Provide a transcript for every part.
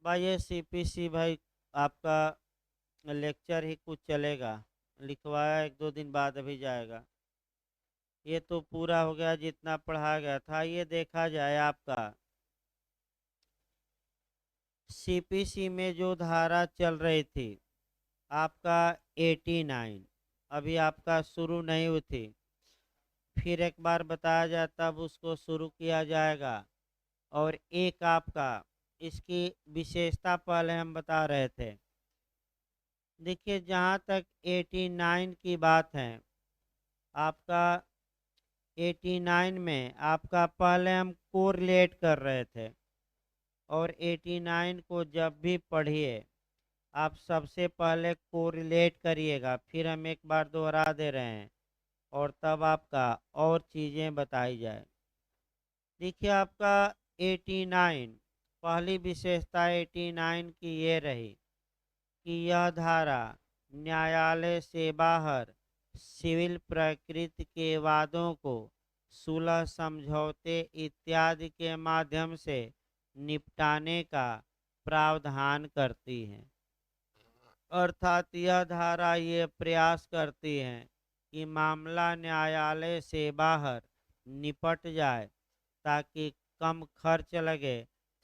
भाई ये सीपीसी भाई आपका लेक्चर ही कुछ चलेगा। लिखवाया 1-2 दिन बाद अभी जाएगा। ये तो पूरा हो गया जितना पढ़ा गया था। ये देखा जाए आपका सीपीसी में जो धारा चल रही थी आपका 89 अभी आपका शुरू नहीं हुई थी। फिर एक बार बताया जाए तब उसको शुरू किया जाएगा। और एक आपका इसकी विशेषता पहले हम बता रहे थे। देखिए जहाँ तक 89 की बात है आपका 89 में आपका पहले हम कोरिलेट कर रहे थे। और 89 को जब भी पढ़िए आप सबसे पहले कोरिलेट करिएगा। फिर हम एक बार दोहरा दे रहे हैं और तब आपका और चीज़ें बताई जाए। देखिए आपका 89 पहली विशेषता 89 की ये रही कि यह धारा न्यायालय से बाहर सिविल प्रकृति के वादों को सुलह समझौते इत्यादि के माध्यम से निपटाने का प्रावधान करती है। अर्थात यह धारा ये प्रयास करती है कि मामला न्यायालय से बाहर निपट जाए ताकि कम खर्च लगे,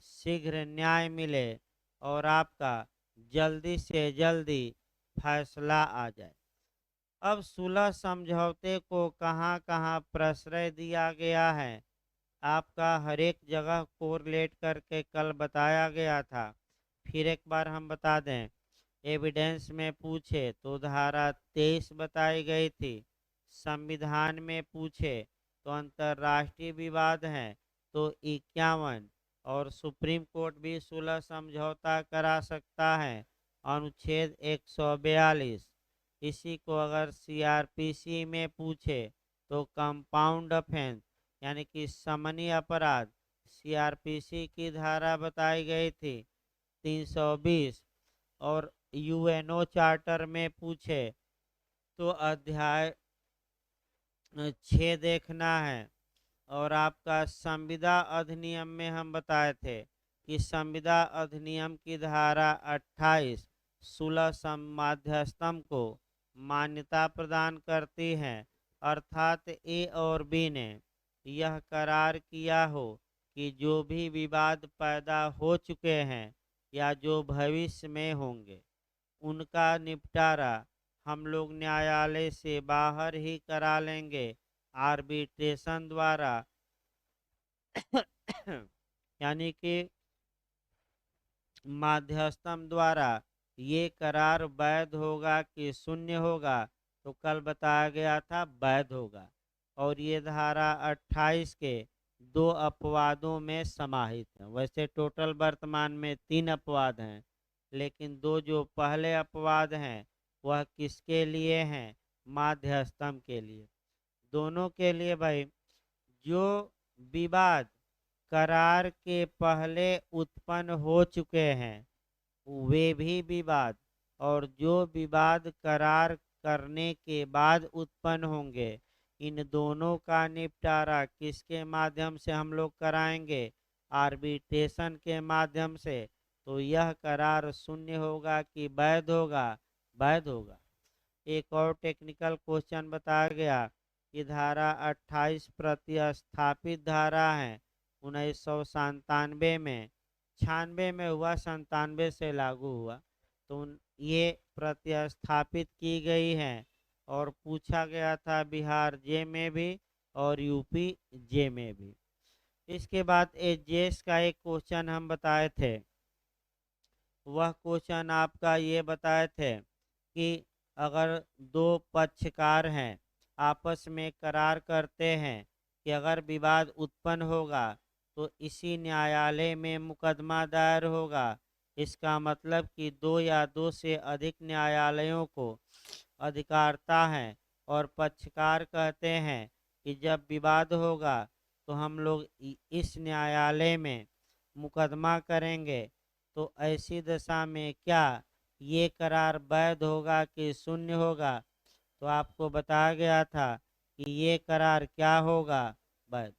शीघ्र न्याय मिले और आपका जल्दी से जल्दी फैसला आ जाए। अब सुलह समझौते को कहाँ कहाँ प्रश्रय दिया गया है आपका हर एक जगह कोरिलेट करके कल बताया गया था। फिर एक बार हम बता दें। एविडेंस में पूछे तो धारा 23 बताई गई थी। संविधान में पूछे तो अंतर्राष्ट्रीय विवाद है तो 51। और सुप्रीम कोर्ट भी सुलह समझौता करा सकता है अनुच्छेद 142। इसी को अगर सीआरपीसी में पूछे तो कंपाउंड ऑफेंस यानी कि समनीय अपराध सीआरपीसी की धारा बताई गई थी 320। और यूएनओ चार्टर में पूछे तो अध्याय 6 देखना है। और आपका संविदा अधिनियम में हम बताए थे कि संविदा अधिनियम की धारा 28 सुलह मध्यस्थम को मान्यता प्रदान करती है। अर्थात ए और बी ने यह करार किया हो कि जो भी विवाद पैदा हो चुके हैं या जो भविष्य में होंगे उनका निपटारा हम लोग न्यायालय से बाहर ही करा लेंगे आर्बिट्रेशन द्वारा। यानी कि माध्यस्थम द्वारा ये करार वैध होगा कि शून्य होगा। तो कल बताया गया था वैध होगा। और ये धारा 28 के 2 अपवादों में समाहित है। वैसे टोटल वर्तमान में 3 अपवाद हैं लेकिन 2 जो पहले अपवाद हैं वह किसके लिए हैं? माध्यस्थम के लिए। दोनों के लिए भाई जो विवाद करार के पहले उत्पन्न हो चुके हैं वे भी विवाद और जो विवाद करार करने के बाद उत्पन्न होंगे इन दोनों का निपटारा किसके माध्यम से हम लोग कराएंगे? आर्बिट्रेशन के माध्यम से। तो यह करार शून्य होगा कि वैध होगा? वैध होगा। एक और टेक्निकल क्वेश्चन बताया गया कि धारा 28 प्रतिस्थापित धारा है 1997 में। 96 में हुआ, 97 से लागू हुआ। तो ये प्रतिस्थापित की गई है और पूछा गया था बिहार जे में भी और यूपी जे में भी। इसके बाद एजेस का एक क्वेश्चन हम बताए थे। वह क्वेश्चन आपका ये बताए थे कि अगर 2 पक्षकार हैं आपस में करार करते हैं कि अगर विवाद उत्पन्न होगा तो इसी न्यायालय में मुकदमा दायर होगा। इसका मतलब कि 2 या 2 से अधिक न्यायालयों को अधिकारता है और पक्षकार कहते हैं कि जब विवाद होगा तो हम लोग इस न्यायालय में मुकदमा करेंगे। तो ऐसी दशा में क्या ये करार वैध होगा कि शून्य होगा? तो आपको बताया गया था कि ये करार क्या होगा? वैध।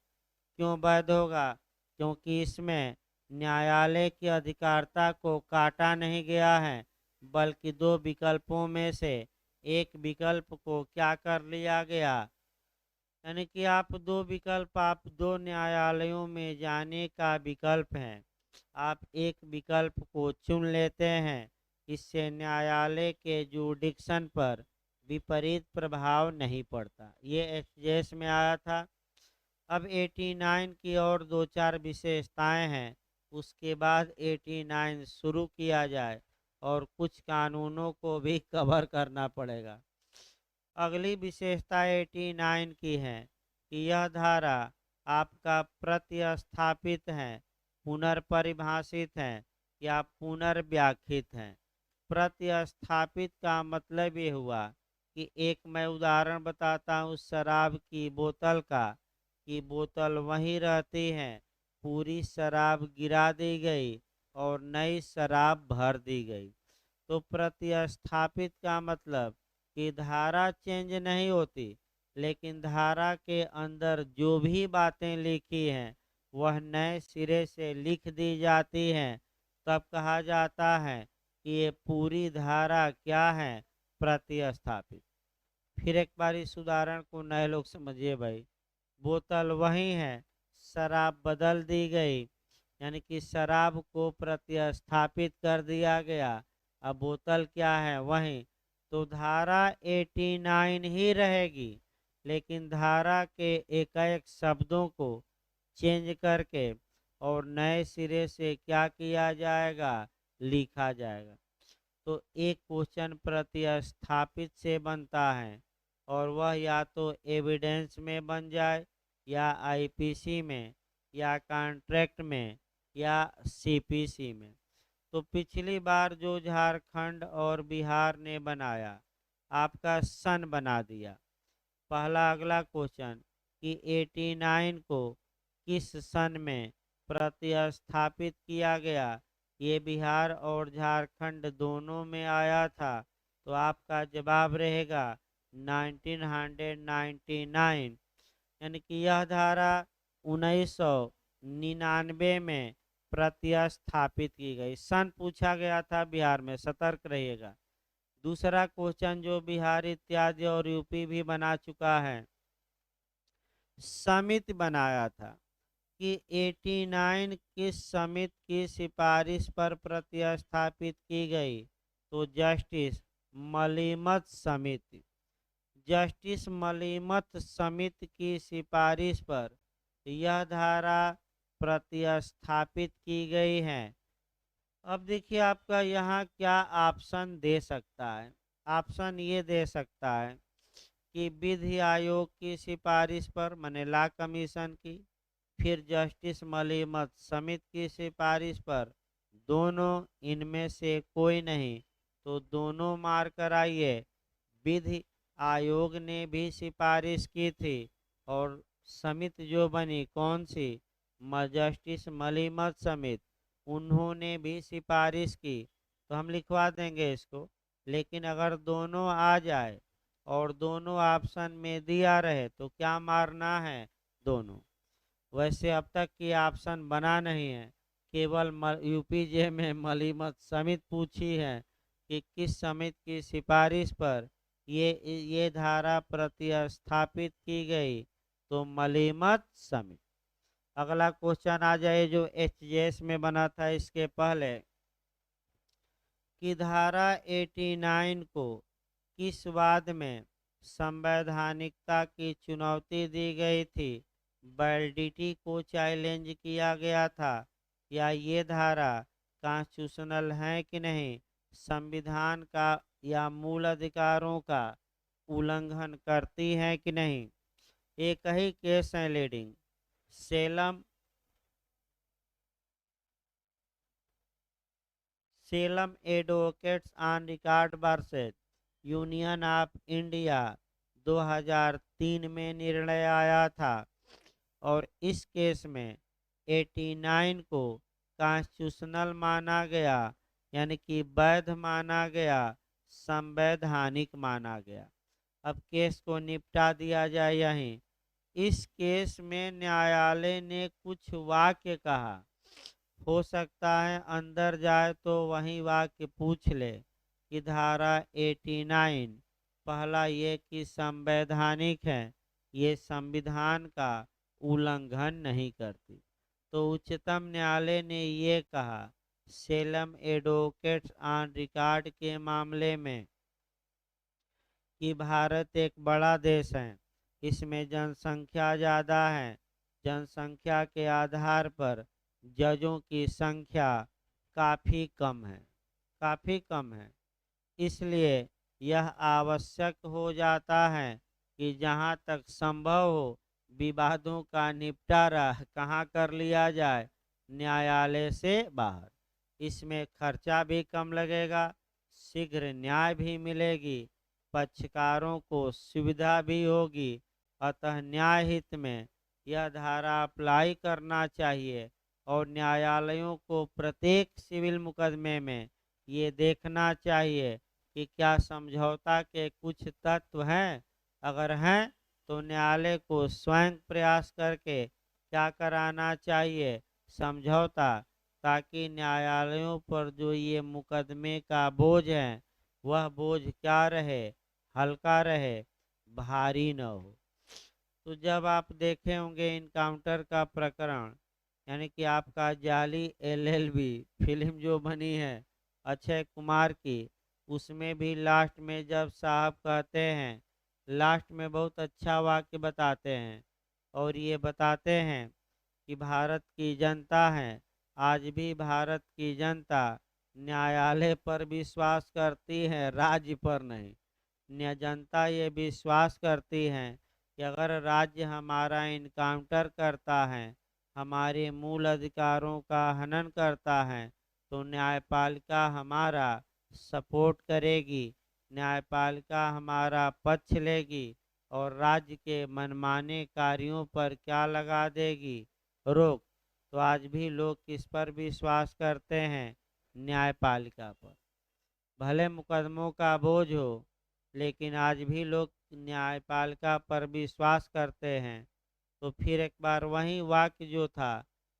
क्यों वैध होगा? क्योंकि इसमें न्यायालय की अधिकारिता को काटा नहीं गया है, बल्कि दो विकल्पों में से एक विकल्प को क्या कर लिया गया, यानी कि आप दो न्यायालयों में जाने का विकल्प है, आप एक विकल्प को चुन लेते हैं। इससे न्यायालय के जुडिक्शन पर विपरीत प्रभाव नहीं पड़ता। ये एक्सजेस में आया था। अब 89 की और दो चार विशेषताएं हैं, उसके बाद 89 शुरू किया जाए और कुछ कानूनों को भी कवर करना पड़ेगा। अगली विशेषता 89 की है कि यह धारा आपका प्रतिस्थापित है, पुनर्परिभाषित है या पुनर्व्याख्यित है। प्रतिस्थापित का मतलब ये हुआ कि एक मैं उदाहरण बताता हूँ शराब की बोतल का, कि बोतल वहीं रहती है, पूरी शराब गिरा दी गई और नई शराब भर दी गई। तो प्रतिस्थापित का मतलब कि धारा चेंज नहीं होती, लेकिन धारा के अंदर जो भी बातें लिखी हैं वह नए सिरे से लिख दी जाती हैं। तब कहा जाता है कि ये पूरी धारा क्या है, प्रतिस्थापित। फिर एक बार इस उदाहरण को नए लोग समझिए भाई। बोतल वही है, शराब बदल दी गई, यानी कि शराब को प्रतिस्थापित कर दिया गया। अब बोतल क्या है, वही। तो धारा 89 ही रहेगी, लेकिन धारा के एकाएक शब्दों को चेंज करके और नए सिरे से क्या किया जाएगा, लिखा जाएगा। तो एक क्वेश्चन प्रतिस्थापित से बनता है, और वह या तो एविडेंस में बन जाए, या आईपीसी में, या कॉन्ट्रैक्ट में, या सीपीसी में। तो पिछली बार जो झारखंड और बिहार ने बनाया, आपका सन बना दिया। पहला अगला क्वेश्चन कि 89 को किस सन में प्रतिस्थापित किया गया, ये बिहार और झारखंड दोनों में आया था। तो आपका जवाब रहेगा 1999, यानी कि यह धारा 1999 में प्रतिस्थापित की गई। सन पूछा गया था बिहार में, सतर्क रहिएगा। दूसरा क्वेश्चन जो बिहार इत्यादि और यूपी भी बना चुका है, समिति बनाया था कि 89 किस समिति की सिफारिश पर प्रतिस्थापित की गई। तो जस्टिस मलीमत समिति, जस्टिस मलीमत समिति की सिफारिश पर यह धारा प्रतिस्थापित की गई है। अब देखिए आपका यहाँ क्या ऑप्शन दे सकता है। ऑप्शन ये दे सकता है कि विधि आयोग की सिफारिश पर, माने लॉ कमीशन की, फिर जस्टिस मलीमत समिति की सिफारिश पर, दोनों इनमें से कोई नहीं। तो दोनों मार कर आइए। विधि आयोग ने भी सिफारिश की थी, और समिति जो बनी कौन सी, जस्टिस मलीमत समिति, उन्होंने भी सिफारिश की। तो हम लिखवा देंगे इसको। लेकिन अगर दोनों आ जाए और दोनों ऑप्शन में दिया रहे तो क्या मारना है, दोनों। वैसे अब तक की ऑप्शन बना नहीं है, केवल यूपीजे में मलीमत समिति पूछी है कि किस समिति की सिफारिश पर ये धारा प्रतिस्थापित की गई। तो मलीमत समिति। अगला क्वेश्चन आ जाए जो एचजेएस में बना था इसके पहले, कि धारा 89 को किस वाद में संवैधानिकता की चुनौती दी गई थी, वैलिडिटी को चैलेंज किया गया था, या ये धारा कॉन्स्टिट्यूशनल है कि नहीं, संविधान का या मूल अधिकारों का उल्लंघन करती है कि नहीं। एक ही केस है leading, Salem Salem advocates on record versus union of India 2003 में निर्णय आया था, और इस केस में 89 को कॉन्स्टिट्यूशनल माना गया, यानी कि वैध माना गया, संवैधानिक माना गया। अब केस को निपटा दिया जाए यहीं। इस केस में न्यायालय ने कुछ वाक्य कहा, हो सकता है अंदर जाए तो वही वाक्य पूछ ले कि धारा 89 पहला ये कि संवैधानिक है, ये संविधान का उल्लंघन नहीं करती। तो उच्चतम न्यायालय ने ये कहा सेलम एडवोकेट्स ऑन रिकॉर्ड के मामले में कि भारत एक बड़ा देश है, इसमें जनसंख्या ज़्यादा है, जनसंख्या के आधार पर जजों की संख्या काफ़ी कम है, काफ़ी कम है। इसलिए यह आवश्यक हो जाता है कि जहाँ तक संभव हो विवादों का निपटारा कहाँ कर लिया जाए, न्यायालय से बाहर। इसमें खर्चा भी कम लगेगा, शीघ्र न्याय भी मिलेगी, पक्षकारों को सुविधा भी होगी। अतः न्याय हित में यह धारा अप्लाई करना चाहिए और न्यायालयों को प्रत्येक सिविल मुकदमे में ये देखना चाहिए कि क्या समझौता के कुछ तत्व हैं। अगर हैं तो न्यायालय को स्वयं प्रयास करके क्या कराना चाहिए, समझौता, ताकि न्यायालयों पर जो ये मुकदमे का बोझ है वह बोझ क्या रहे, हल्का रहे, भारी न हो। तो जब आप देखे होंगे इनकाउंटर का प्रकरण, यानी कि आपका जाली एलएलबी फिल्म जो बनी है अक्षय कुमार की, उसमें भी लास्ट में जब साहब कहते हैं, लास्ट में बहुत अच्छा वाक्य बताते हैं और ये बताते हैं कि भारत की जनता है, आज भी भारत की जनता न्यायालय पर विश्वास करती है, राज्य पर नहीं। जनता ये विश्वास करती है कि अगर राज्य हमारा इनकाउंटर करता है, हमारे मूल अधिकारों का हनन करता है, तो न्यायपालिका हमारा सपोर्ट करेगी, न्यायपालिका हमारा पक्ष लेगी और राज्य के मनमाने कार्यों पर क्या लगा देगी, रोक। तो आज भी लोग किस पर विश्वास करते हैं, न्यायपालिका पर। भले मुकदमों का बोझ हो, लेकिन आज भी लोग न्यायपालिका पर विश्वास करते हैं। तो फिर एक बार वही वाक्य जो था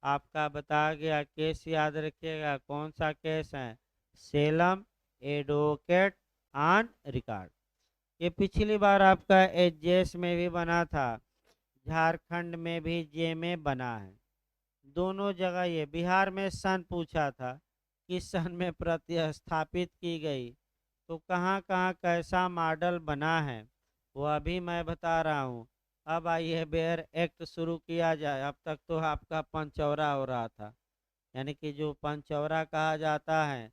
आपका बताया गया, केस याद रखिएगा कौन सा केस है, सेलम एडवोकेट ऑन रिकॉर्ड। ये पिछली बार आपका एचजेएस में भी बना था, झारखंड में भी जे में बना है, दोनों जगह। ये बिहार में सन पूछा था, किस सन में प्रतिस्थापित की गई, तो कहाँ कहाँ कैसा मॉडल बना है वो अभी मैं बता रहा हूँ। अब आइए बेयर एक्ट शुरू किया जाए। अब तक तो आपका पंचौरा हो रहा था, यानी कि जो पंचौरा कहा जाता है।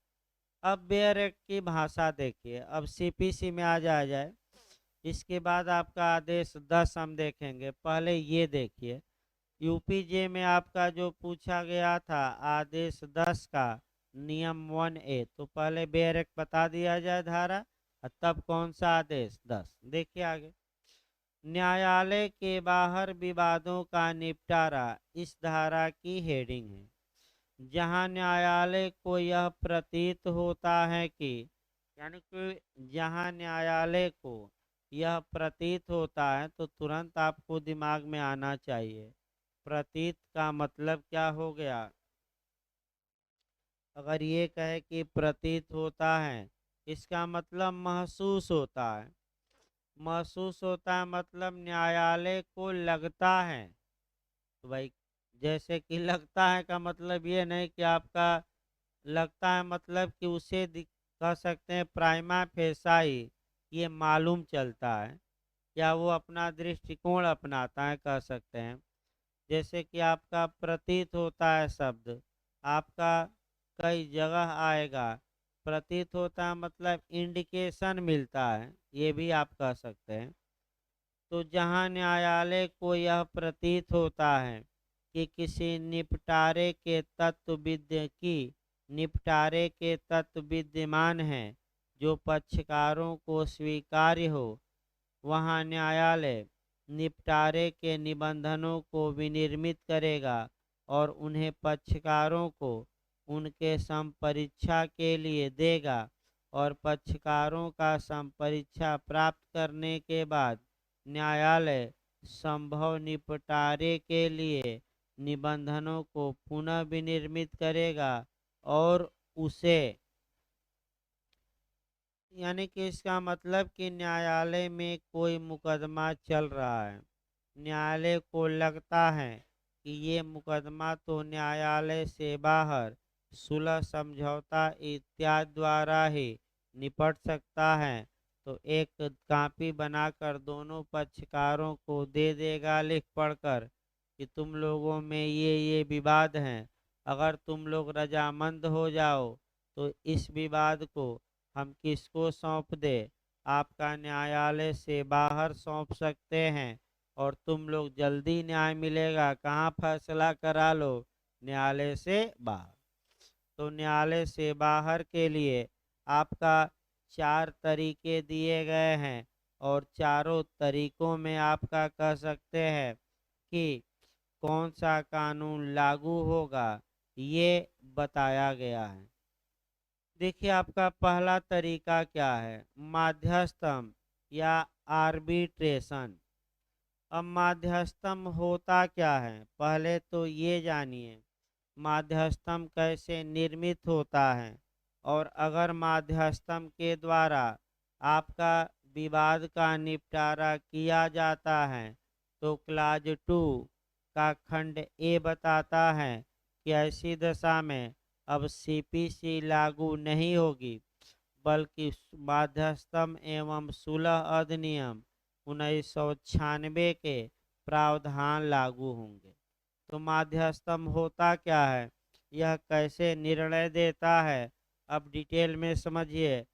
अब बेयर एक्ट की भाषा देखिए, अब सीपीसी में आ जाए। इसके बाद आपका आदेश 10 हम देखेंगे। पहले ये देखिए, यूपीजे में आपका जो पूछा गया था आदेश 10 का नियम 1A, तो पहले बेयर एक्ट बता दिया जाए धारा, और तब कौन सा आदेश 10। देखिए आगे, न्यायालय के बाहर विवादों का निपटारा इस धारा की हेडिंग है। जहां न्यायालय को यह प्रतीत होता है कि, यानी कि जहां न्यायालय को यह प्रतीत होता है, तो तुरंत आपको दिमाग में आना चाहिए प्रतीत का मतलब क्या हो गया। अगर ये कहे कि प्रतीत होता है, इसका मतलब महसूस होता है। महसूस होता है मतलब न्यायालय को लगता है। तो भाई, जैसे कि लगता है का मतलब ये नहीं कि आपका लगता है मतलब कि उसे कह सकते हैं प्राइमा फेसाई, ये मालूम चलता है, या वो अपना दृष्टिकोण अपनाता है, कह सकते हैं। जैसे कि आपका प्रतीत होता है शब्द आपका कई जगह आएगा, प्रतीत होता है मतलब इंडिकेशन मिलता है, ये भी आप कह सकते हैं। तो जहां न्यायालय को यह प्रतीत होता है कि किसी निपटारे के तत्व विद्यमान हैं जो पक्षकारों को स्वीकार्य हो, वहां न्यायालय निपटारे के निबंधनों को विनिर्मित करेगा और उन्हें पक्षकारों को उनके संपरीक्षा के लिए देगा, और पक्षकारों का संपरीक्षा प्राप्त करने के बाद न्यायालय संभव निपटारे के लिए निबंधनों को पुनः विनिर्मित करेगा और उसे, यानी कि इसका मतलब कि न्यायालय में कोई मुकदमा चल रहा है, न्यायालय को लगता है कि ये मुकदमा तो न्यायालय से बाहर सुलह समझौता इत्यादि द्वारा ही निपट सकता है, तो एक कॉपी बनाकर दोनों पक्षकारों को दे देगा लिख पढ़कर कि तुम लोगों में ये विवाद हैं, अगर तुम लोग रजामंद हो जाओ तो इस विवाद को हम किसको सौंप दे, आपका न्यायालय से बाहर सौंप सकते हैं और तुम लोग जल्दी न्याय मिलेगा, कहाँ फैसला करा लो, न्यायालय से बाहर। तो न्यायालय से बाहर के लिए आपका 4 तरीके दिए गए हैं और चारों तरीकों में आपका कह सकते हैं कि कौन सा कानून लागू होगा, ये बताया गया है। देखिए आपका पहला तरीका क्या है, माध्यस्थम या आर्बिट्रेशन। अब माध्यस्थम होता क्या है, पहले तो ये जानिए माध्यस्थम कैसे निर्मित होता है, और अगर माध्यस्थम के द्वारा आपका विवाद का निपटारा किया जाता है तो क्लाज 2 का खंड ए बताता है कि ऐसी दशा में अब सीपीसी लागू नहीं होगी, बल्कि माध्यस्थम एवं सुलह अधिनियम 1996 के प्रावधान लागू होंगे। तो माध्यस्थम होता क्या है, यह कैसे निर्णय देता है, अब डिटेल में समझिए।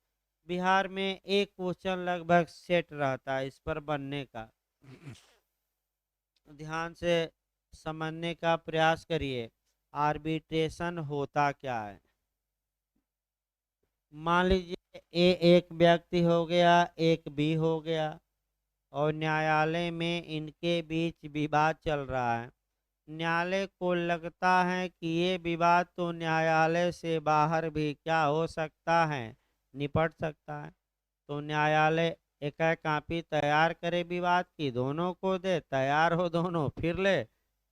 बिहार में एक क्वेश्चन लगभग सेट रहता है इस पर बनने का, ध्यान से समझने का प्रयास करिए। आर्बिट्रेशन होता क्या है, मान लीजिए ए एक व्यक्ति हो गया, एक बी हो गया और न्यायालय में इनके बीच विवाद चल रहा है। न्यायालय को लगता है कि ये विवाद तो न्यायालय से बाहर भी क्या हो सकता है, निपट सकता है। तो न्यायालय एक कॉपी तैयार करे विवाद की, दोनों को दे, तैयार हो दोनों, फिर ले,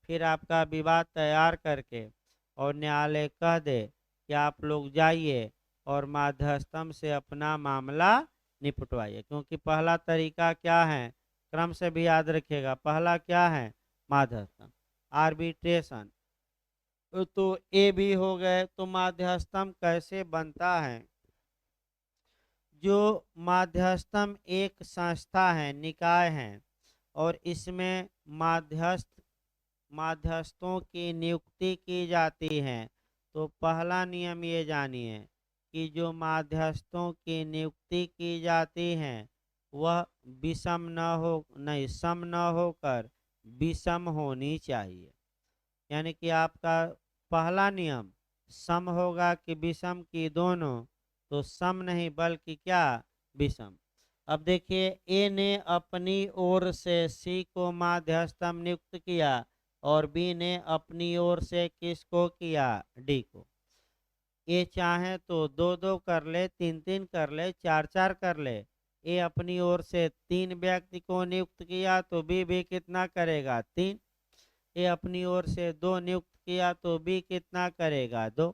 फिर आपका विवाद तैयार करके और न्यायालय कह दे कि आप लोग जाइए और माध्यस्थम से अपना मामला निपटवाइए। क्योंकि पहला तरीका क्या है, क्रम से भी याद रखिएगा, पहला क्या है, माध्यस्थम आर्बिट्रेशन। तो ए भी हो गए। तो माध्यस्थम कैसे बनता है, जो माध्यस्थम एक संस्था है, निकाय है, और इसमें माध्यस्थों की नियुक्ति की जाती है। तो पहला नियम ये जानिए कि जो माध्यस्थों की नियुक्ति की जाती है वह विषम न हो, नहीं सम न होकर विषम होनी चाहिए। यानी कि आपका पहला नियम सम होगा कि विषम की, दोनों, तो सम नहीं बल्कि क्या, विषम। अब देखिए ए ने अपनी ओर से सी को मध्यस्थम नियुक्त किया और बी ने अपनी ओर से किसको किया, डी को। ए चाहे तो दो दो कर ले, तीन तीन कर ले, चार चार कर ले। ए अपनी ओर से 3 व्यक्ति को नियुक्त किया तो बी भी कितना करेगा, 3। ए अपनी ओर से 2 नियुक्त किया तो बी कितना करेगा, 2।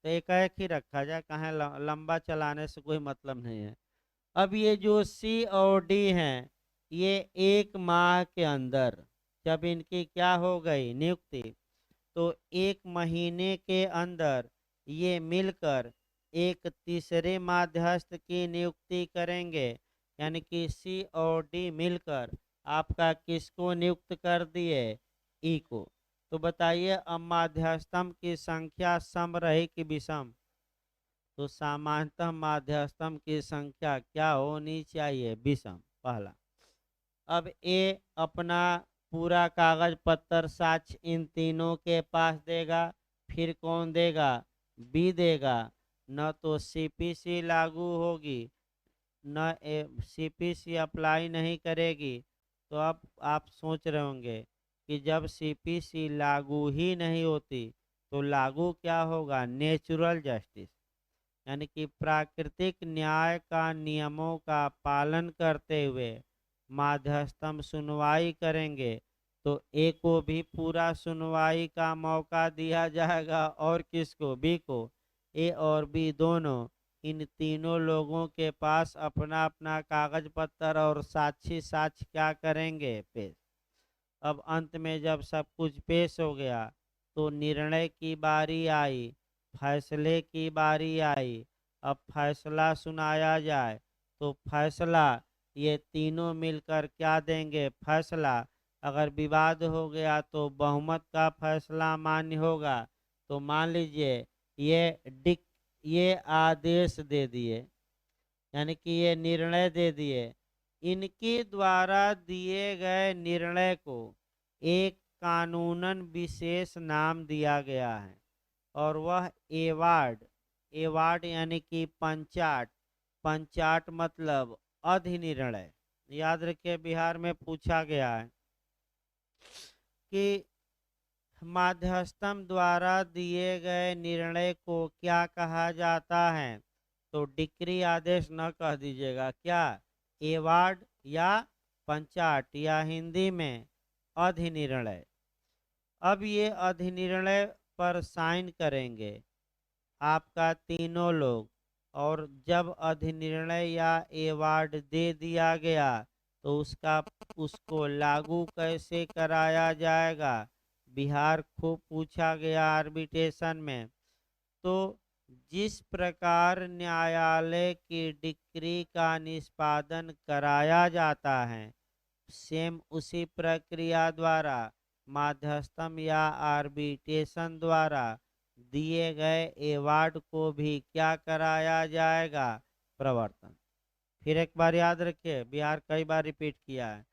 तो एक ही रखा जाए, कहाँ लंबा चलाने से कोई मतलब नहीं है। अब ये जो सी और डी हैं, ये 1 माह के अंदर जब इनकी क्या हो गई नियुक्ति, तो 1 महीने के अंदर ये मिलकर एक तीसरे मध्यस्थ की नियुक्ति करेंगे। यानी कि सी और डी मिलकर आपका किसको नियुक्त कर दिए, ई को। तो बताइए अब मध्यस्थम की संख्या सम रही कि विषम, तो सामान्यतः मध्यस्थम की संख्या क्या होनी चाहिए, विषम, पहला। अब ए अपना पूरा कागज पत्तर साक्ष्य इन तीनों के पास देगा, फिर कौन देगा, बी देगा। न तो सीपीसी लागू होगी, न सीपीसी अप्लाई नहीं करेगी। तो अब आप सोच रहे होंगे कि जब सीपीसी लागू ही नहीं होती तो लागू क्या होगा, नेचुरल जस्टिस, यानी कि प्राकृतिक न्याय का नियमों का पालन करते हुए मध्यस्थम सुनवाई करेंगे तो ए को भी पूरा सुनवाई का मौका दिया जाएगा और किसको, बी को। ए और बी दोनों, इन तीनों लोगों के पास अपना अपना कागज पत्तर और साक्षी साक्ष्य क्या करेंगे, पेश। अब अंत में जब सब कुछ पेश हो गया तो निर्णय की बारी आई, फैसले की बारी आई। अब फैसला सुनाया जाए तो फैसला ये तीनों मिलकर क्या देंगे, फैसला। अगर विवाद हो गया तो बहुमत का फैसला मान्य होगा। तो मान लीजिए ये आदेश दे दिए, यानी कि ये निर्णय दे दिए। इनके द्वारा दिए गए निर्णय को एक कानूनन विशेष नाम दिया गया है और वह एवार्ड। एवार्ड यानी कि पंचाट। पंचाट मतलब अधिनिर्णय। याद रखिए, बिहार में पूछा गया है कि माध्यस्थम द्वारा दिए गए निर्णय को क्या कहा जाता है। तो डिक्री आदेश न कह दीजिएगा, क्या, एवार्ड या पंचाट या हिंदी में अधिनिर्णय। अब ये अधिनिर्णय पर साइन करेंगे आपका तीनों लोग, और जब अधिनिर्णय या एवार्ड दे दिया गया तो उसको लागू कैसे कराया जाएगा, बिहार खूब पूछा गया आर्बिट्रेशन में। तो जिस प्रकार न्यायालय की डिक्री का निष्पादन कराया जाता है, सेम उसी प्रक्रिया द्वारा माध्यस्थम या आर्बिट्रेशन द्वारा दिए गए एवार्ड को भी क्या कराया जाएगा, प्रवर्तन। फिर एक बार याद रखिए, बिहार कई बार रिपीट किया है।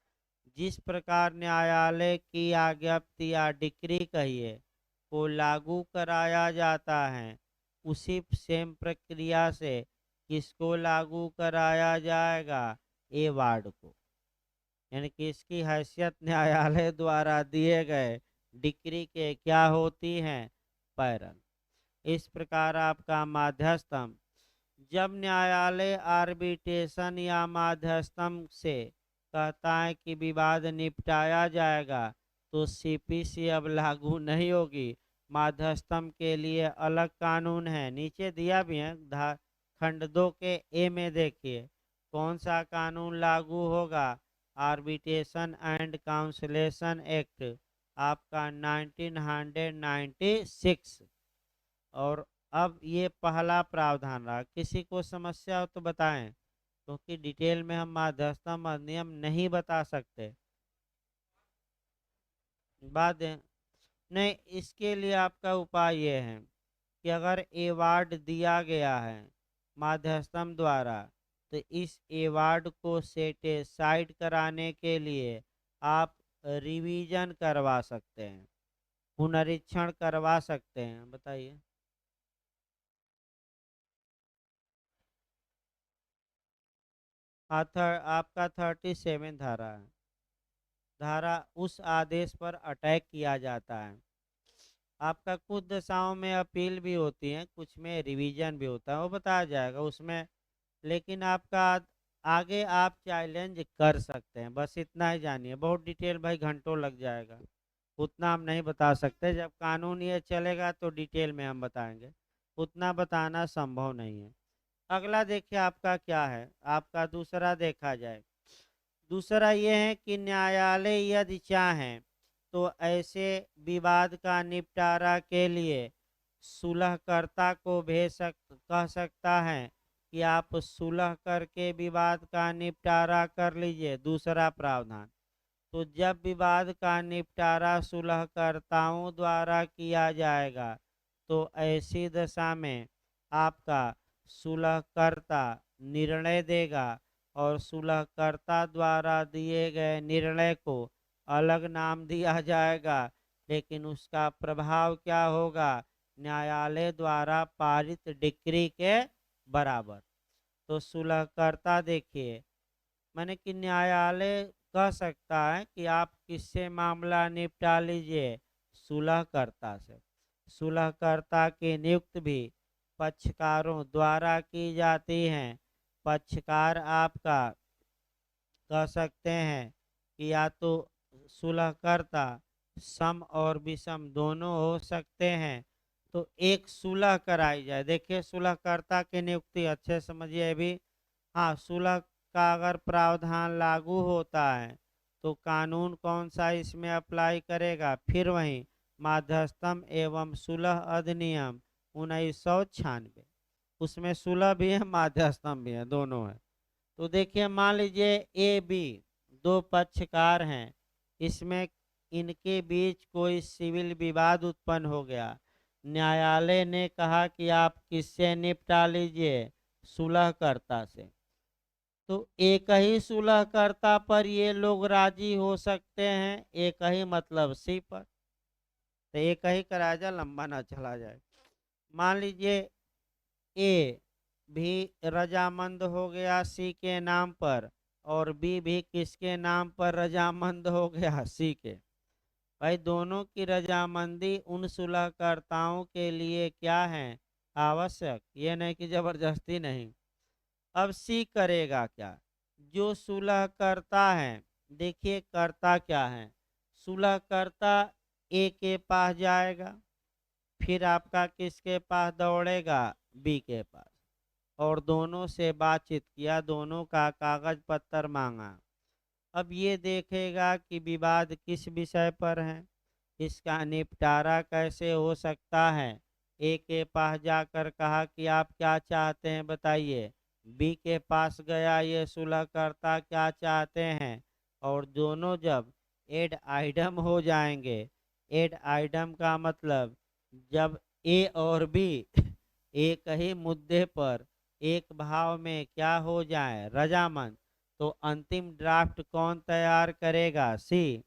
जिस प्रकार न्यायालय की आज्ञप्ति या डिक्री कहिए को लागू कराया जाता है, उसी सेम प्रक्रिया से किसको लागू कराया जाएगा, एवार्ड को। यानी कि इसकी हैसियत न्यायालय द्वारा दिए गए डिक्री के क्या होती हैं, पैरल। इस प्रकार आपका माध्यस्थम, जब न्यायालय आर्बिट्रेशन या माध्यस्थम से कहता है कि विवाद निपटाया जाएगा तो सीपीसी अब लागू नहीं होगी। माध्यस्थम के लिए अलग कानून है, नीचे दिया भी है, खंड 2 के ए में देखिए कौन सा कानून लागू होगा। आर्बिट्रेशन एंड काउंसलेशन एक्ट आपका 1996। और अब ये पहला प्रावधान रहा। किसी को समस्या हो तो बताएं, क्योंकि डिटेल में हम माध्यस्थम अधिनियम नहीं बता सकते। बात नहीं, इसके लिए आपका उपाय ये है कि अगर एवार्ड दिया गया है माध्यस्थम द्वारा तो इस एवार्ड को सेटिस्फाइड कराने के लिए आप रिवीजन करवा सकते हैं, पुनरीक्षण करवा सकते हैं। बताइए। हाँ, आपका 37 धारा है। धारा उस आदेश पर अटैक किया जाता है। आपका कुछ दशाओं में अपील भी होती है, कुछ में रिवीजन भी होता है, वो बताया जाएगा उसमें। लेकिन आपका आगे आप चैलेंज कर सकते हैं, बस इतना ही जानिए। बहुत डिटेल भाई घंटों लग जाएगा, उतना हम नहीं बता सकते। जब कानून ये चलेगा तो डिटेल में हम बताएंगे, उतना बताना संभव नहीं है। अगला देखिए आपका क्या है। आपका दूसरा देखा जाए, दूसरा ये है कि न्यायालय यदि चाहें तो ऐसे विवाद का निपटारा के लिए सुलहकर्ता को कह सकता है कि आप सुलह करके विवाद का निपटारा कर लीजिए। दूसरा प्रावधान, तो जब विवाद का निपटारा सुलहकर्ताओं द्वारा किया जाएगा तो ऐसी दशा में आपका सुलहकर्ता निर्णय देगा और सुलहकर्ता द्वारा दिए गए निर्णय को अलग नाम दिया जाएगा, लेकिन उसका प्रभाव क्या होगा, न्यायालय द्वारा पारित डिक्री के बराबर। तो सुलहकर्ता देखिए, माने कि न्यायालय कह सकता है कि आप किससे मामला निपटा लीजिए, सुलहकर्ता से। सुलहकर्ता की नियुक्ति भी पक्षकारों द्वारा की जाती हैं। पक्षकार आपका कह सकते हैं कि या तो सुलहकर्ता सम और विषम दोनों हो सकते हैं, तो एक सुलह कराई जाए। देखिए सुलहकर्ता की नियुक्ति अच्छे समझिए भी। हाँ, सुलह का अगर प्रावधान लागू होता है तो कानून कौन सा इसमें अप्लाई करेगा, फिर वही मध्यस्थम एवं सुलह अधिनियम 1996, उसमें सुलह भी है मध्यस्थम भी है, दोनों है। तो देखिए मान लीजिए ए बी दो पक्षकार हैं, इसमें इनके बीच कोई सिविल विवाद उत्पन्न हो गया। न्यायालय ने कहा कि आप किससे निपटा लीजिए, सुलहकर्ता से। तो एक ही सुलहकर्ता पर ये लोग राजी हो सकते हैं, एक ही मतलब सी पर, तो एक ही कराया जाए, लंबा ना चला जाए। मान लीजिए ए भी रजामंद हो गया सी के नाम पर, और बी भी किसके नाम पर रजामंद हो गया, सी के। भाई दोनों की रजामंदी उन सुलहकर्ताओं के लिए क्या है, आवश्यक, ये नहीं कि जबरदस्ती नहीं। अब सी करेगा क्या, जो सुलह करता है, देखिए करता क्या है, सुलह करता ए के पास जाएगा, फिर आपका किसके पास दौड़ेगा, बी के पास, और दोनों से बातचीत किया, दोनों का कागज पत्तर मांगा। अब ये देखेगा कि विवाद किस विषय पर है, इसका निपटारा कैसे हो सकता है। ए के पास जाकर कहा कि आप क्या चाहते हैं बताइए, बी के पास गया ये सुलहकर्ता क्या चाहते हैं, और दोनों जब एड आइडम हो जाएंगे, एड आइडम का मतलब जब ए और बी एक ही मुद्दे पर एक भाव में क्या हो जाए, रजामंद, तो अंतिम ड्राफ्ट कौन तैयार करेगा, सी,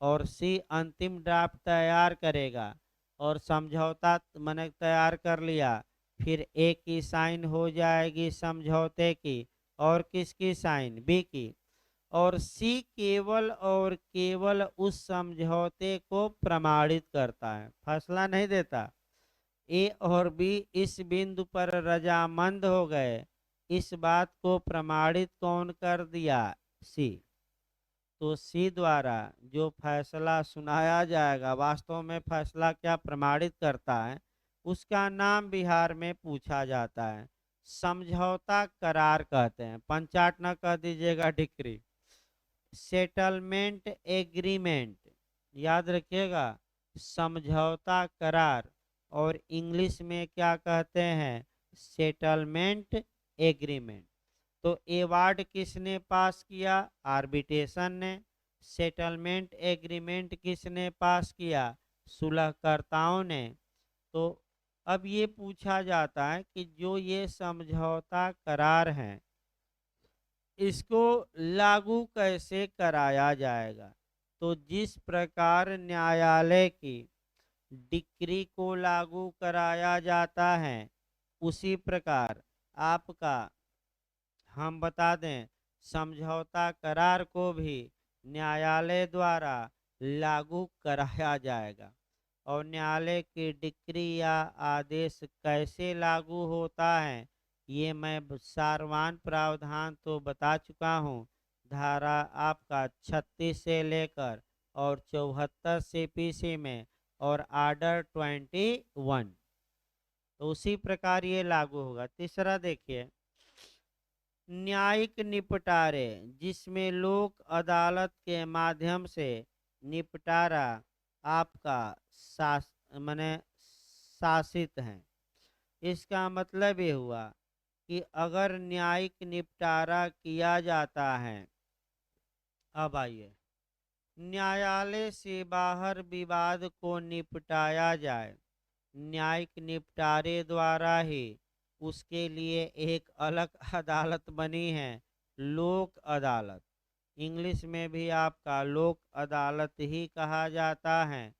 और सी अंतिम ड्राफ्ट तैयार करेगा, और समझौता मैंने तैयार कर लिया, फिर ए की साइन हो जाएगी समझौते की, और किसकी साइन, बी की, और सी केवल और केवल उस समझौते को प्रमाणित करता है, फैसला नहीं देता। ए और बी इस बिंदु पर रजामंद हो गए, इस बात को प्रमाणित कौन कर दिया, सी। तो सी द्वारा जो फैसला सुनाया जाएगा, वास्तव में फैसला क्या प्रमाणित करता है, उसका नाम बिहार में पूछा जाता है समझौता करार कहते हैं, पंचाट न कह दीजिएगा डिक्री। सेटलमेंट एग्रीमेंट, याद रखिएगा, समझौता करार, और इंग्लिश में क्या कहते हैं, सेटलमेंट एग्रीमेंट। तो अवार्ड किसने पास किया, आर्बिट्रेशन ने। सेटलमेंट एग्रीमेंट किसने पास किया, सुलहकर्ताओं ने। तो अब ये पूछा जाता है कि जो ये समझौता करार हैं, इसको लागू कैसे कराया जाएगा। तो जिस प्रकार न्यायालय की डिक्री को लागू कराया जाता है, उसी प्रकार आपका, हम बता दें, समझौता करार को भी न्यायालय द्वारा लागू कराया जाएगा। और न्यायालय की डिक्री या आदेश कैसे लागू होता है, ये मैं सारवान प्रावधान तो बता चुका हूँ, धारा आपका 36 से लेकर और 74 सीपीसी में, और आर्डर 21, तो उसी प्रकार ये लागू होगा। तीसरा देखिए, न्यायिक निपटारे, जिसमें लोक अदालत के माध्यम से निपटारा आपका माने शासित है। इसका मतलब ये हुआ कि अगर न्यायिक निपटारा किया जाता है, अब आइए, न्यायालय से बाहर विवाद को निपटाया जाए, न्यायिक निपटारे द्वारा ही, उसके लिए एक अलग अदालत बनी है, लोक अदालत। इंग्लिश में भी आपका लोक अदालत ही कहा जाता है।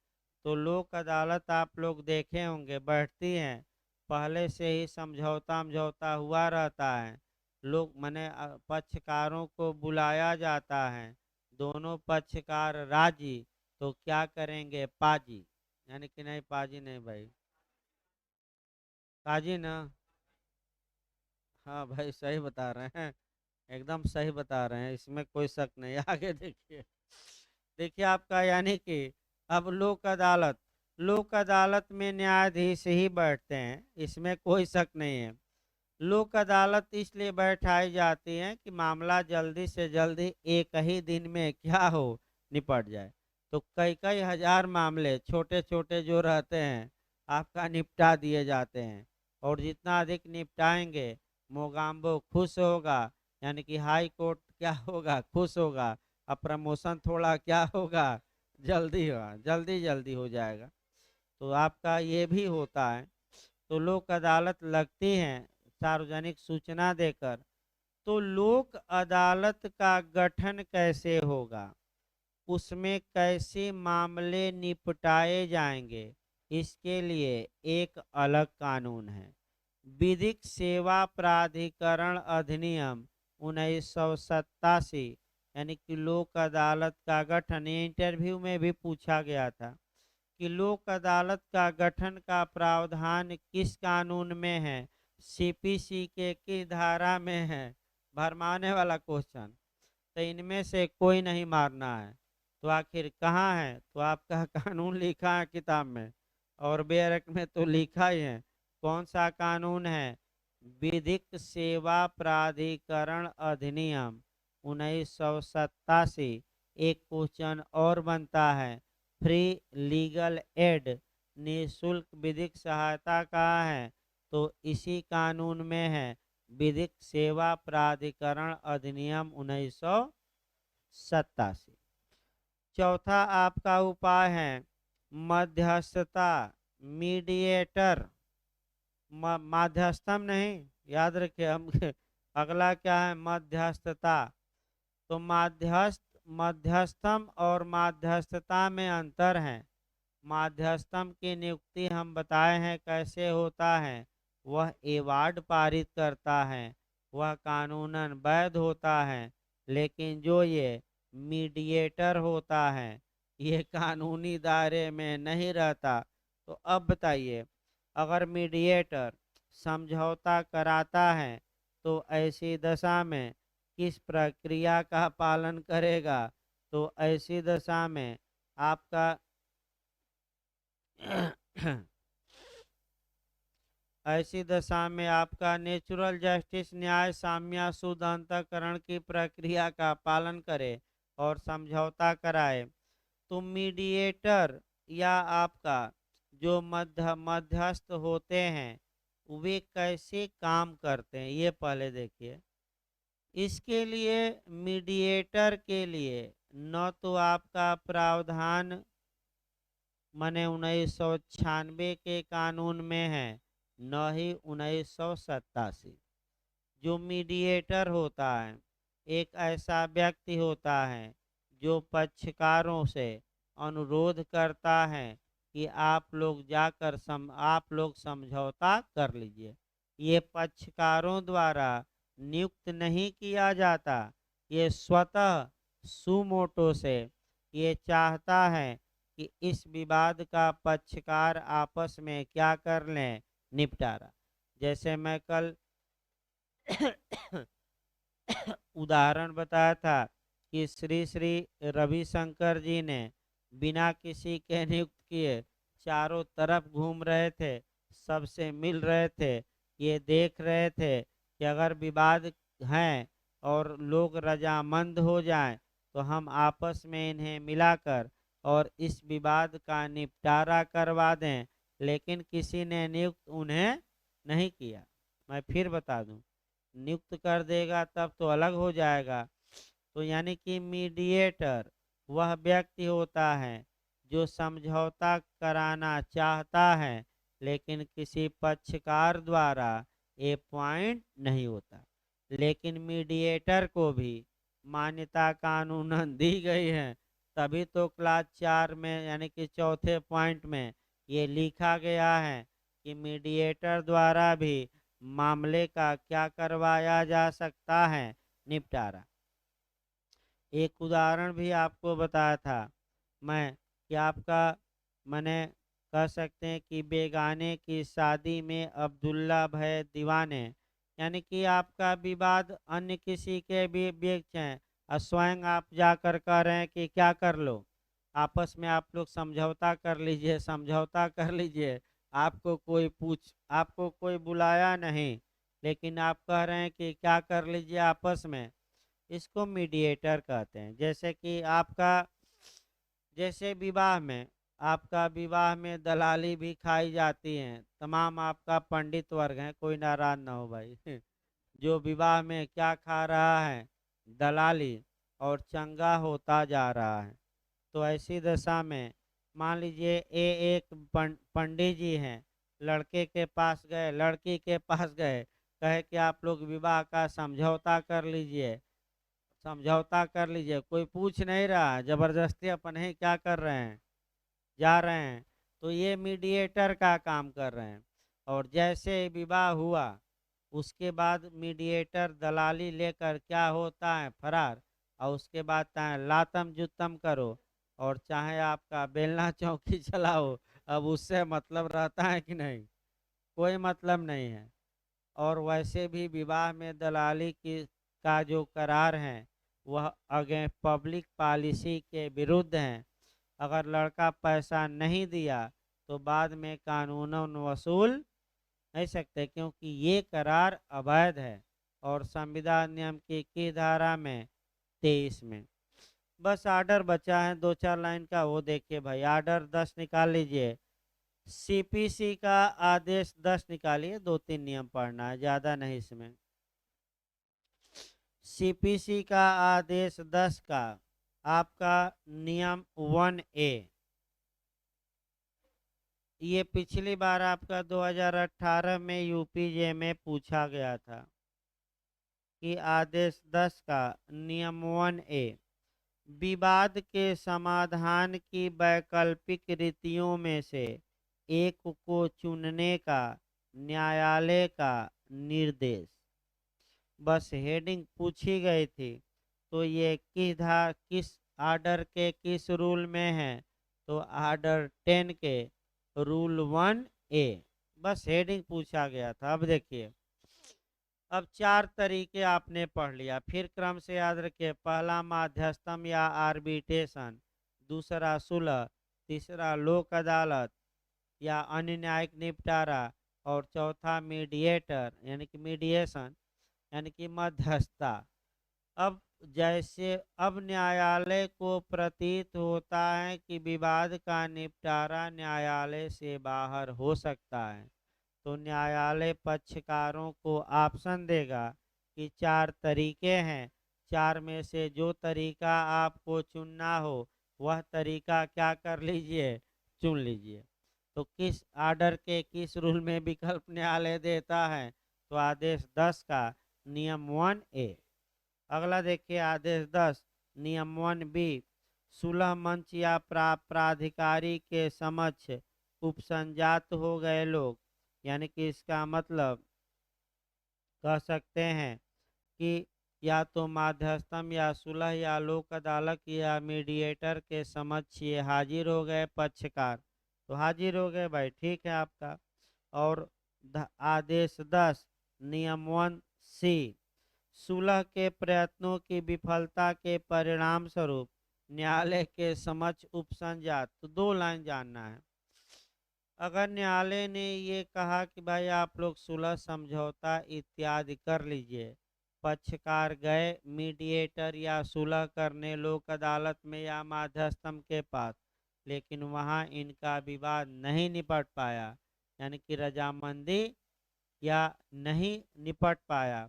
तो लोक अदालत आप लोग देखे होंगे बैठती हैं, पहले से ही समझौता समझौता हुआ रहता है, लोग मने पक्षकारों को बुलाया जाता है, दोनों पक्षकार राजी तो क्या करेंगे, पाजी, यानी कि नहीं पाजी नहीं भाई, काजी ना। हाँ भाई सही बता रहे हैं, एकदम सही बता रहे हैं, इसमें कोई शक नहीं। आगे देखिए, देखिए आपका यानी कि अब लोक अदालत में न्यायाधीश ही बैठते हैं, इसमें कोई शक नहीं है। लोक अदालत इसलिए बैठाई जाती है कि मामला जल्दी से जल्दी एक ही दिन में क्या हो, निपट जाए। तो कई कई हजार मामले छोटे छोटे जो रहते हैं आपका निपटा दिए जाते हैं। और जितना अधिक निपटाएंगे मोगाम्बो खुश होगा, यानी कि हाई कोर्ट क्या होगा, खुश होगा। अब प्रमोशन थोड़ा क्या होगा, जल्दी होगा, जल्दी जल्दी हो जाएगा। तो आपका ये भी होता है। तो लोक अदालत लगती हैं सार्वजनिक सूचना देकर। तो लोक अदालत का गठन कैसे होगा, उसमें कैसे मामले निपटाए जाएंगे, इसके लिए एक अलग कानून है। विधिक सेवा प्राधिकरण अधिनियम 1987, यानी कि लोक अदालत का गठन, इंटरव्यू में भी पूछा गया था कि लोक अदालत का गठन का प्रावधान किस कानून में है, सीपीसी के किस धारा में है। भरमाने वाला क्वेश्चन। तो इनमें से कोई नहीं मारना है। तो आखिर कहाँ है, तो आपका कानून लिखा है किताब में और बेरक में तो लिखा ही है। कौन सा कानून है? विधिक सेवा प्राधिकरण अधिनियम 1987। एक क्वेश्चन और बनता है, फ्री लीगल एड, निःशुल्क विधिक सहायता कहाँ है? तो इसी कानून में है, विधिक सेवा प्राधिकरण अधिनियम 1987। चौथा आपका उपाय है मध्यस्थता, मीडिएटर। मध्यस्थम नहीं, याद रखिए हम अगला क्या है, मध्यस्थता। तो मध्यस्थम और मध्यस्थता में अंतर है। मध्यस्थम की नियुक्ति हम बताए हैं कैसे होता है, वह एवार्ड पारित करता है, वह कानूनन वैध होता है। लेकिन जो ये मीडिएटर होता है ये कानूनी दायरे में नहीं रहता। तो अब बताइए, अगर मीडिएटर समझौता कराता है तो ऐसी दशा में किस प्रक्रिया का पालन करेगा? तो ऐसी दशा में आपका ऐसी दशा में आपका नेचुरल जस्टिस न्याय साम्य शुद्ध अंतःकरण की प्रक्रिया का पालन करे और समझौता कराए। तो मीडिएटर या आपका जो मध्यस्थ होते हैं वे कैसे काम करते हैं, ये पहले देखिए। इसके लिए मीडिएटर के लिए न तो आपका प्रावधान माने 1996 के कानून में है, न ही 1987। जो मीडिएटर होता है एक ऐसा व्यक्ति होता है जो पक्षकारों से अनुरोध करता है कि आप लोग समझौता कर लीजिए। ये पक्षकारों द्वारा नियुक्त नहीं किया जाता, ये स्वतः सुमोटो से ये चाहता है कि इस विवाद का पक्षकार आपस में क्या कर लें, निपटारा। जैसे मैं कल उदाहरण बताया था कि श्री श्री रविशंकर जी ने बिना किसी के नियुक्त किए चारों तरफ घूम रहे थे, सबसे मिल रहे थे, ये देख रहे थे कि अगर विवाद हैं और लोग रजामंद हो जाएं तो हम आपस में इन्हें मिलाकर और इस विवाद का निपटारा करवा दें। लेकिन किसी ने नियुक्त उन्हें नहीं किया। मैं फिर बता दूं, नियुक्त कर देगा तब तो अलग हो जाएगा। तो यानी कि मीडिएटर वह व्यक्ति होता है जो समझौता कराना चाहता है लेकिन किसी पक्षकार द्वारा अपॉइंट नहीं होता। लेकिन मीडिएटर को भी मान्यता कानूनन दी गई है, तभी तो क्लास 4 में यानी कि चौथे पॉइंट में ये लिखा गया है कि मीडिएटर द्वारा भी मामले का क्या करवाया जा सकता है, निपटारा। एक उदाहरण भी आपको बताया था मैं कि आपका मैंने कह सकते हैं कि बेगाने की शादी में अब्दुल्ला भय दीवाने, यानी कि आपका विवाद अन्य किसी के भी बीच है, और स्वयं आप जाकर कह रहे हैं कि क्या कर लो, आपस में आप लोग समझौता कर लीजिए, समझौता कर लीजिए। आपको कोई बुलाया नहीं, लेकिन आप कह रहे हैं कि क्या कर लीजिए आपस में। इसको मीडिएटर कहते हैं। जैसे कि आपका, जैसे विवाह में, आपका विवाह में दलाली भी खाई जाती है। तमाम आपका पंडित वर्ग है, कोई नाराज ना हो भाई जो विवाह में क्या खा रहा है, दलाली, और चंगा होता जा रहा है। तो ऐसी दशा में मान लीजिए एक पंडित जी हैं, लड़के के पास गए, लड़की के पास गए, कहे कि आप लोग विवाह का समझौता कर लीजिए, समझौता कर लीजिए। कोई पूछ नहीं रहा, जबरदस्ती अपन ही क्या कर रहे हैं, जा रहे हैं। तो ये मीडिएटर का काम कर रहे हैं। और जैसे विवाह हुआ, उसके बाद मीडिएटर दलाली लेकर क्या होता है, फरार। और उसके बाद चाहे लातम जुतम करो, और चाहे आपका बेलना चौकी चलाओ, अब उससे मतलब रहता है कि नहीं, कोई मतलब नहीं है। और वैसे भी विवाह में दलाली की का जो करार है, वह अगेंस्ट पब्लिक पॉलिसी के विरुद्ध हैं। अगर लड़का पैसा नहीं दिया तो बाद में कानूनन वसूल नहीं सकते, क्योंकि ये करार अवैध है। और संविधान नियम की 21 धारा में 23 में। बस आर्डर बचा है 2-4 लाइन का, वो देखिए भाई। आर्डर 10 निकाल लीजिए। सीपीसी का आदेश 10 निकालिए, 2-3 नियम पढ़ना है, ज़्यादा नहीं इसमें। सीपीसी का आदेश 10 का आपका नियम 1A, ये पिछली बार आपका 2018 में यूपीजे में पूछा गया था कि आदेश 10 का नियम 1A, विवाद के समाधान की वैकल्पिक रीतियों में से एक को चुनने का न्यायालय का निर्देश। बस हेडिंग पूछी गई थी। तो ये किस आर्डर के किस रूल में है, तो आर्डर 10 के रूल 1A। बस हेडिंग पूछा गया था। अब देखिए, अब 4 तरीके आपने पढ़ लिया, फिर क्रम से याद रखिए। पहला मध्यस्थम या आर्बिट्रेशन, दूसरा सुलह, तीसरा लोक अदालत या अन्य न्यायिक निपटारा, और चौथा मीडिएटर यानी कि मीडिएशन यानी कि मध्यस्थता। अब जैसे अब न्यायालय को प्रतीत होता है कि विवाद का निपटारा न्यायालय से बाहर हो सकता है, तो न्यायालय पक्षकारों को ऑप्शन देगा कि 4 तरीके हैं, 4 में से जो तरीका आपको चुनना हो वह तरीका क्या कर लीजिए, चुन लीजिए। तो किस आर्डर के किस रूल में विकल्प न्यायालय देता है, तो आदेश 10 का नियम 1A। अगला देखिए आदेश 10 नियम 1B, सुलह मंच या प्राधिकारी के समक्ष उपसंजात हो गए लोग, यानी कि इसका मतलब कह सकते हैं कि या तो मध्यस्थम या सुलह या लोक अदालत या मीडिएटर के समक्ष ये हाजिर हो गए पक्षकार, तो हाजिर हो गए भाई, ठीक है आपका। और आदेश 10 नियम 1C, सुलह के प्रयत्नों की विफलता के परिणाम स्वरूप न्यायालय के समक्ष उपसंजात। तो 2 लाइन जानना है। अगर न्यायालय ने ये कहा कि भाई आप लोग सुलह समझौता इत्यादि कर लीजिए, पक्षकार गए मीडिएटर या सुलह करने लोक अदालत में या मध्यस्थम के पास, लेकिन वहाँ इनका विवाद नहीं निपट पाया, यानी कि रजामंदी या नहीं निपट पाया,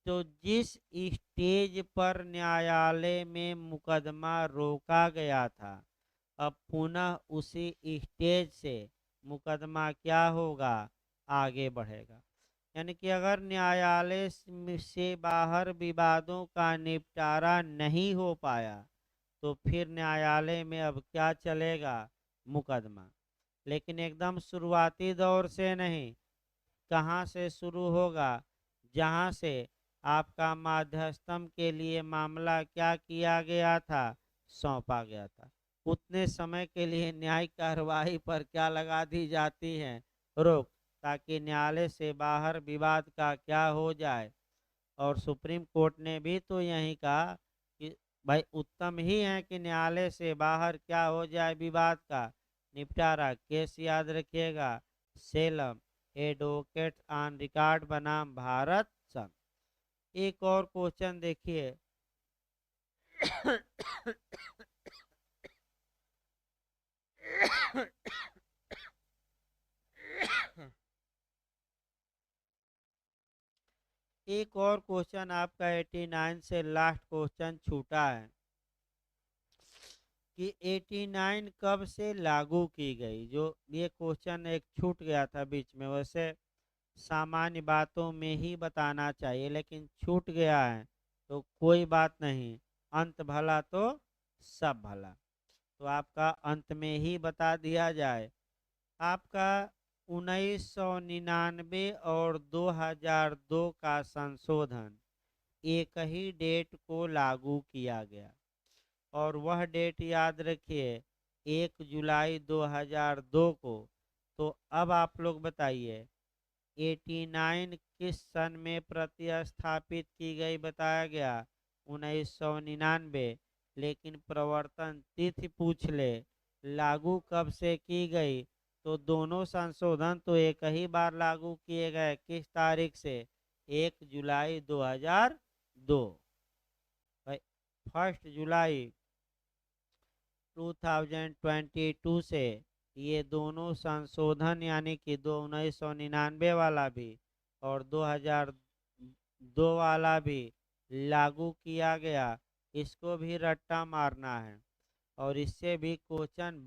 तो जिस स्टेज पर न्यायालय में मुकदमा रोका गया था, अब पुनः उसी स्टेज से मुकदमा क्या होगा, आगे बढ़ेगा। यानी कि अगर न्यायालय से बाहर विवादों का निपटारा नहीं हो पाया, तो फिर न्यायालय में अब क्या चलेगा, मुकदमा। लेकिन एकदम शुरुआती दौर से नहीं, कहाँ से शुरू होगा, जहाँ से आपका मध्यस्थम के लिए मामला क्या किया गया था, सौंपा गया था, उतने समय के लिए न्यायिक कार्यवाही पर क्या लगा दी जाती है, रोक, ताकि न्यायालय से बाहर विवाद का क्या हो जाए। और सुप्रीम कोर्ट ने भी तो यही कहा कि भाई उत्तम ही है कि न्यायालय से बाहर क्या हो जाए विवाद का निपटारा। केस याद रखिएगा, सेलम, एडवोकेट ऑन रिकॉर्ड बनाम भारत संघ। एक और क्वेश्चन देखिए। एक और क्वेश्चन आपका 89 से लास्ट क्वेश्चन छूटा है कि 89 कब से लागू की गई। जो ये क्वेश्चन एक छूट गया था बीच में, वैसे सामान्य बातों में ही बताना चाहिए लेकिन छूट गया है तो कोई बात नहीं, अंत भला तो सब भला। तो आपका अंत में ही बता दिया जाए। आपका 1999 और 2002 का संशोधन एक ही डेट को लागू किया गया, और वह डेट याद रखिए 1 जुलाई 2002 को। तो अब आप लोग बताइए 89 किस सन में प्रतिस्थापित की गई, बताया गया 1999। लेकिन प्रवर्तन तिथि पूछ ले, लागू कब से की गई, तो दोनों संशोधन तो एक ही बार लागू किए गए। किस तारीख से? 1 जुलाई 2002। भाई 1 जुलाई 2022 से ये दोनों संशोधन यानी कि 1999 वाला भी और 2002 वाला भी लागू किया गया। इसको भी रट्टा मारना है और इससे भी क्वेश्चन